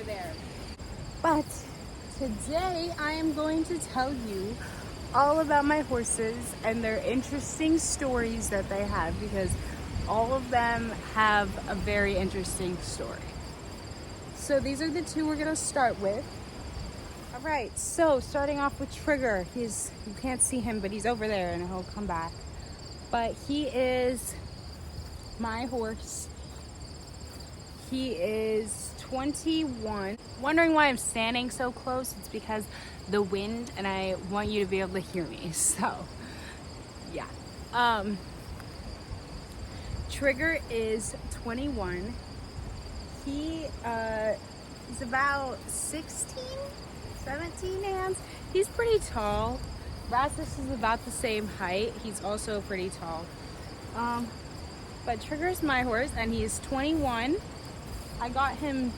over there. But today I am going to tell you all about my horses and their interesting stories that they have, because all of them have a very interesting story. So these are the two we're gonna start with. All right, so starting off with Trigger. You can't see him, but he's over there and he'll come back. But he is my horse. He is 21. Wondering why I'm standing so close? It's because the wind, and I want you to be able to hear me. So, yeah. Trigger is 21. He is about 16, 17 hands. He's pretty tall. Rastas is about the same height. He's also pretty tall. But Trigger's my horse, and he's 21. I got him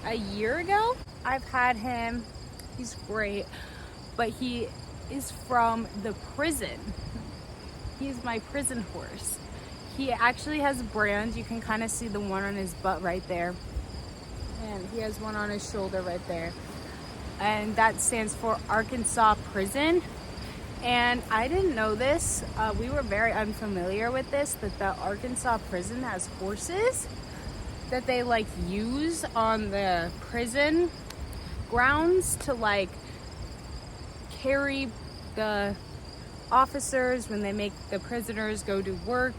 a year ago. I've had him. He's great, but he is from the prison. He's my prison horse. He actually has a brand. You can kind of see the one on his butt right there, and he has one on his shoulder right there, and that stands for Arkansas Prison. And I didn't know this. We were very unfamiliar with this, that the Arkansas Prison has horses that they like use on the prison grounds to like carry the officers when they make the prisoners go to work,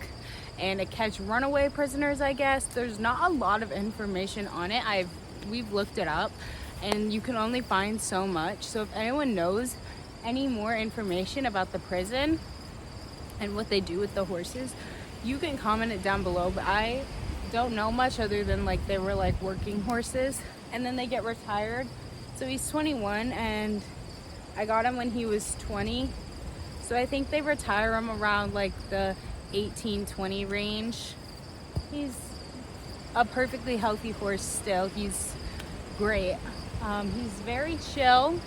and to catch runaway prisoners, I guess. There's not a lot of information on it. We've looked it up, and you can only find so much. So if anyone knows any more information about the prison and what they do with the horses, you can comment it down below. But I don't know much other than like they were like working horses and then they get retired. So he's 21 and I got him when he was 20. So I think they retire him around like the 18-20 range. He's a perfectly healthy horse still. He's great. He's very chill.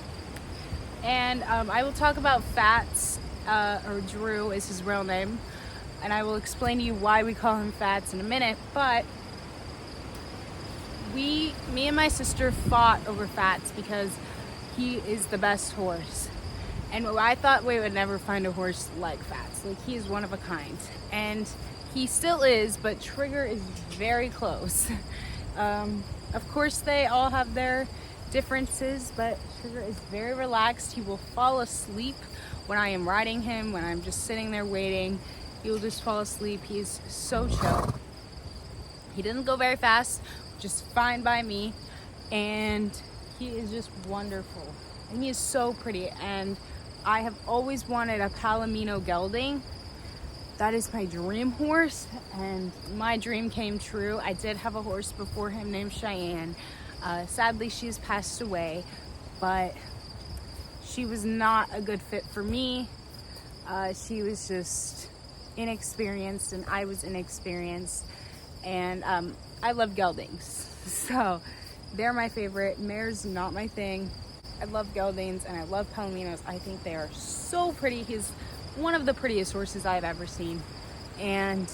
And I will talk about Fats, or Drew is his real name, and I will explain to you why we call him Fats in a minute. But me and my sister fought over Fats because he is the best horse. And I thought we would never find a horse like Fats. Like, he is one of a kind. And he still is, but Trigger is very close. Of course, they all have their differences, but Trigger is very relaxed. He will fall asleep when I am riding him, when I'm just sitting there waiting. He will just fall asleep. He is so chill. He doesn't go very fast, just fine by me, and he is just wonderful. And he is so pretty, and I have always wanted a Palomino gelding. That is my dream horse, and my dream came true. I did have a horse before him named Cheyenne. Sadly, she's passed away, but she was not a good fit for me. She was just inexperienced, and I was inexperienced, and I love geldings, so they're my favorite. Mare's not my thing. I love geldings, and I love Palominos. I think they are so pretty. He's one of the prettiest horses I've ever seen, and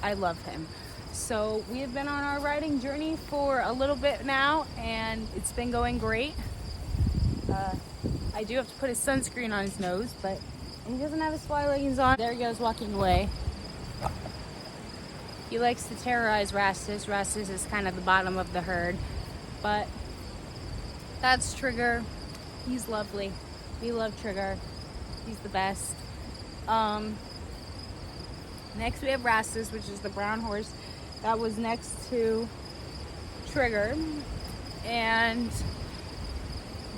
I love him. So we have been on our riding journey for a little bit now, and it's been going great. I do have to put his sunscreen on his nose, but he doesn't have his fly leggings on. There he goes, walking away. He likes to terrorize Rastas. Rastas is kind of the bottom of the herd, but that's Trigger. He's lovely. We love Trigger. He's the best. Next we have Rastas, which is the brown horse that was next to Trigger. And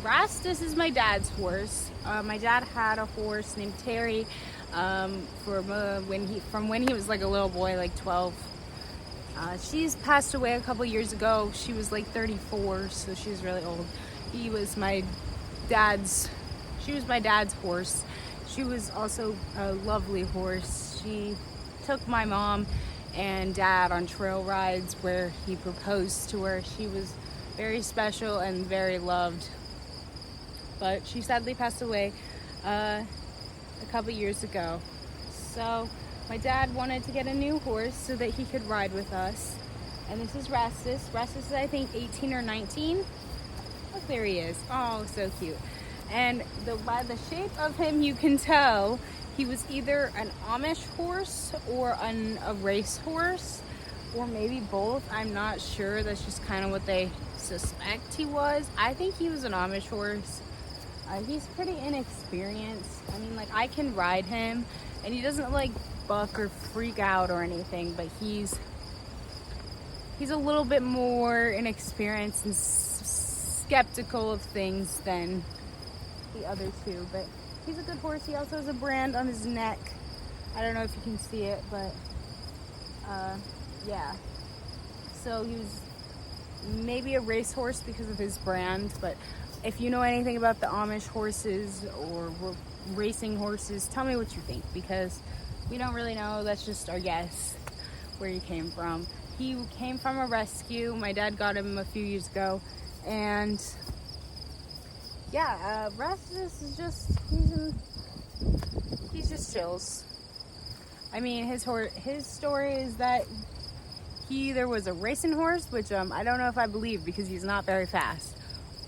Rastas is my dad's horse. My dad had a horse named Terry from when he was like a little boy, like 12. She's passed away a couple years ago. She was like 34, so she was really old. She was my dad's horse. She was also a lovely horse. She took my mom and dad on trail rides where he proposed to her. She was very special and very loved, but she sadly passed away a couple years ago. So my dad wanted to get a new horse so that he could ride with us, And this is Rastas. Rastas is, I think, 18 or 19. Oh, there he is. Oh, so cute. And by the shape of him, you can tell he was either an Amish horse or a race horse, or maybe both. I'm not sure. That's just kind of what they suspect he was. I think he was an Amish horse. He's pretty inexperienced. I mean, like, I can ride him, and he doesn't like buck or freak out or anything, but he's a little bit more inexperienced and skeptical of things than the other two. But he's a good horse. He also has a brand on his neck. I don't know if you can see it, but yeah. So he was maybe a racehorse because of his brand, but if you know anything about the Amish horses or racing horses, tell me what you think, because we don't really know. That's just our guess where he came from. He came from a rescue. My dad got him a few years ago, and yeah, Rastas is just, he's just chills. I mean, his story is that he either was a racing horse, which I don't know if I believe because he's not very fast,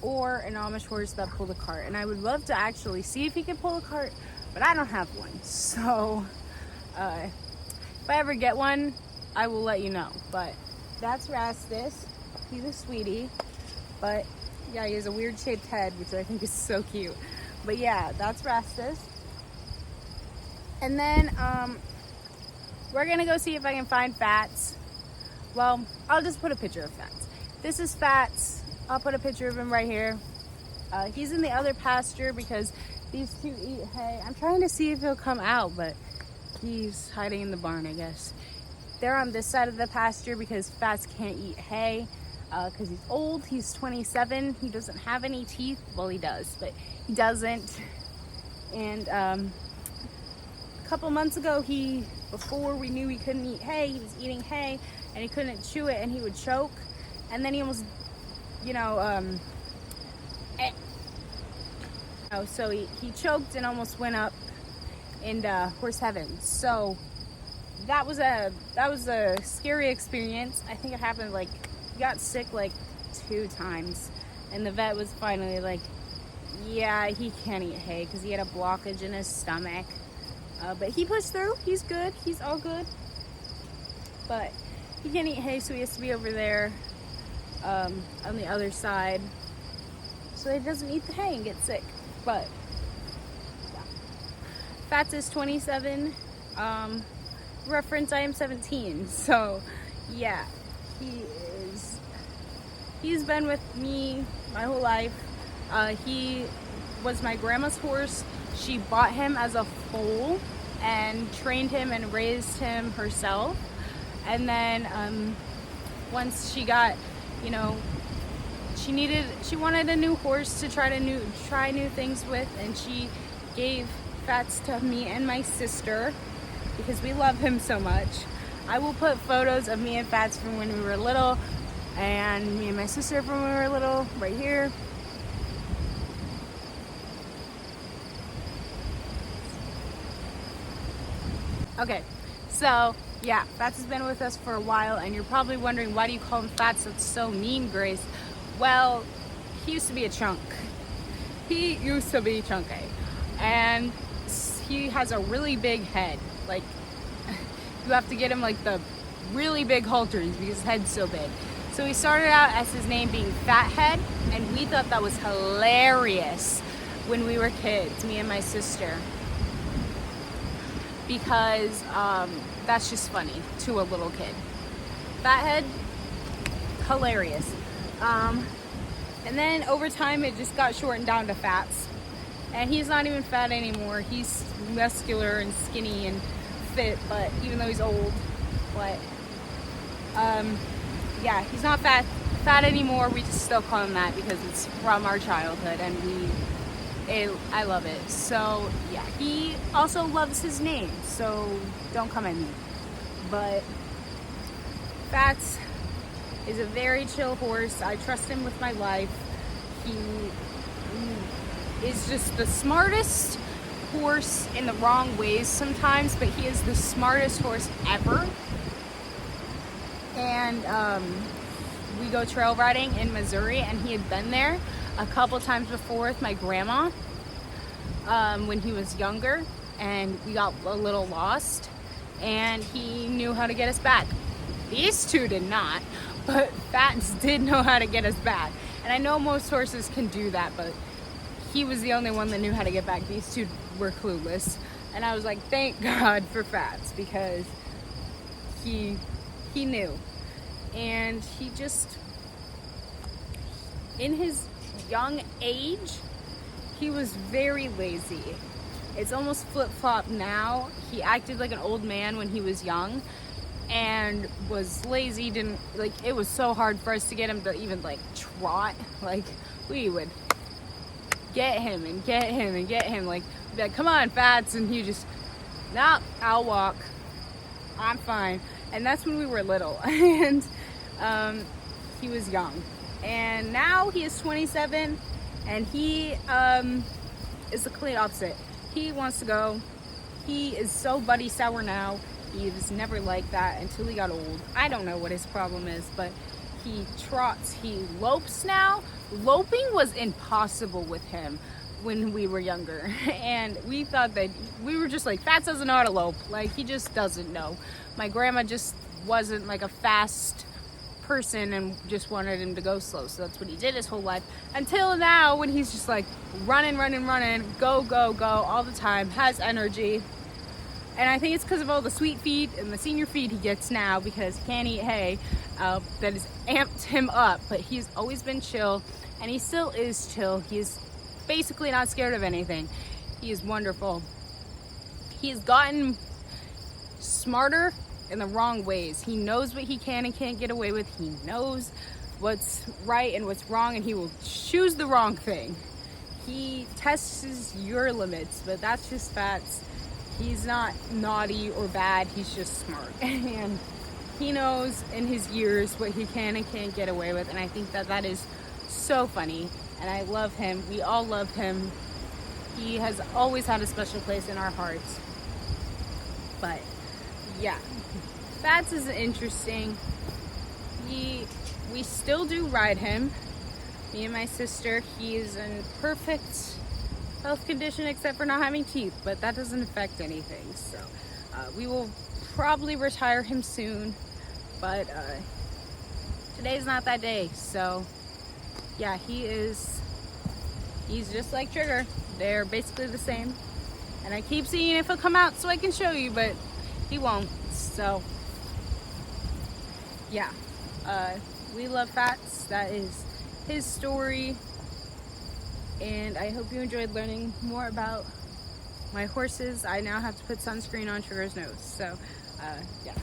or an Amish horse that pulled a cart. And I would love to actually see if he could pull a cart, but I don't have one. So if I ever get one, I will let you know. But that's Rastas. He's a sweetie. But yeah, he has a weird shaped head, which I think is so cute. But yeah, that's Rastas. And then we're gonna go see if I can find Fats. Well, I'll just put a picture of Fats. This is Fats. I'll put a picture of him right here. He's in the other pasture because these two eat hay. I'm trying to see if he'll come out, but he's hiding in the barn, I guess. They're on this side of the pasture because Fats can't eat hay because he's old. He's 27. He doesn't have any teeth. Well, he does, but he doesn't. And a couple months ago, before we knew he couldn't eat hay, he was eating hay and he couldn't chew it and he would choke. And then he almost, so he choked and almost went up in horse heaven. So that was a scary experience. I think it happened, like, he got sick like 2 times, and the vet was finally like, yeah, he can't eat hay because he had a blockage in his stomach. But he pushed through. He's good. He's all good. But he can't eat hay, so he has to be over there on the other side so he doesn't eat the hay and get sick. But yeah. Fats is 27. Reference, I am 17. So yeah, he's been with me my whole life. He was my grandma's horse. She bought him as a foal and trained him and raised him herself. And then once she got, she wanted a new horse to try new things with, and she gave Fats to me and my sister because we love him so much. I will put photos of me and Fats from when we were little, and me and my sister from when we were little right here. Okay, so yeah, Fats has been with us for a while, and you're probably wondering, why do you call him Fats? That's so mean, Grace. Well, he used to be a chunk. He used to be chunky, and he has a really big head. Like, you have to get him like the really big halters because his head's so big. So he started out as his name being Fathead, and we thought that was hilarious when we were kids, me and my sister, because that's just funny to a little kid. Fathead, hilarious. And then over time it just got shortened down to Fats, and he's not even fat anymore. He's muscular and skinny and fit, but even though he's old, but yeah, he's not fat anymore. We just still call him that because it's from our childhood, and I love it. So yeah, he also loves his name, so don't come at me. But Fats is a very chill horse. I trust him with my life. He is just the smartest horse in the wrong ways sometimes, but he is the smartest horse ever. and we go trail riding in Missouri, and he had been there a couple times before with my grandma when he was younger, and we got a little lost, and he knew how to get us back. These two did not, but Fats did know how to get us back. And I know most horses can do that, but he was the only one that knew how to get back. These two were clueless. And I was like, thank God for Fats, because he knew. And he just, in his young age, he was very lazy. It's almost flip-flop now. He acted like an old man when he was young and was lazy, didn't, like, it was so hard for us to get him to even like trot. Like, we would get him and get him and get him, like, be like, come on, Fats, and he just, nah, I'll walk, I'm fine. And that's when we were little. And he was young, and now he is 27, and he is the complete opposite. He wants to go. He is so buddy sour now. He was never like that until he got old. I don't know what his problem is, but he trots, he lopes now. Loping was impossible with him when we were younger, and we thought that, we were just like, Fats doesn't know how to lope. Like, he just doesn't know. My grandma just wasn't like a fast person and just wanted him to go slow, so that's what he did his whole life, until now, when he's just like running, go all the time, has energy. And I think it's because of all the sweet feed and the senior feed he gets now, because he can't eat hay, that has amped him up. But he's always been chill, and he still is chill. He's basically not scared of anything. He is wonderful. He's gotten smarter in the wrong ways. He knows what he can and can't get away with. He knows what's right and what's wrong, and he will choose the wrong thing. He tests your limits, but that's just Fats. He's not naughty or bad, he's just smart. And he knows in his years what he can and can't get away with, and I think that that is so funny. And I love him. We all love him. He has always had a special place in our hearts. But yeah, Fats is interesting. We still do ride him, me and my sister. He is in perfect health condition except for not having teeth, but that doesn't affect anything. So we will probably retire him soon, but today's not that day. So yeah, he's just like Trigger. They're basically the same, and I keep seeing if he'll come out so I can show you, but he won't. So yeah, we love Fats. That is his story, and I hope you enjoyed learning more about my horses. I now have to put sunscreen on Trigger's nose. So yeah,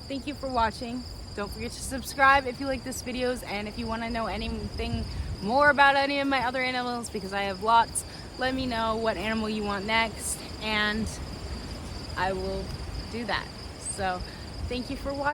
thank you for watching. Don't forget to subscribe if you like this videos, and if you want to know anything more about any of my other animals, because I have lots, let me know what animal you want next, and I will do that. So thank you for watching.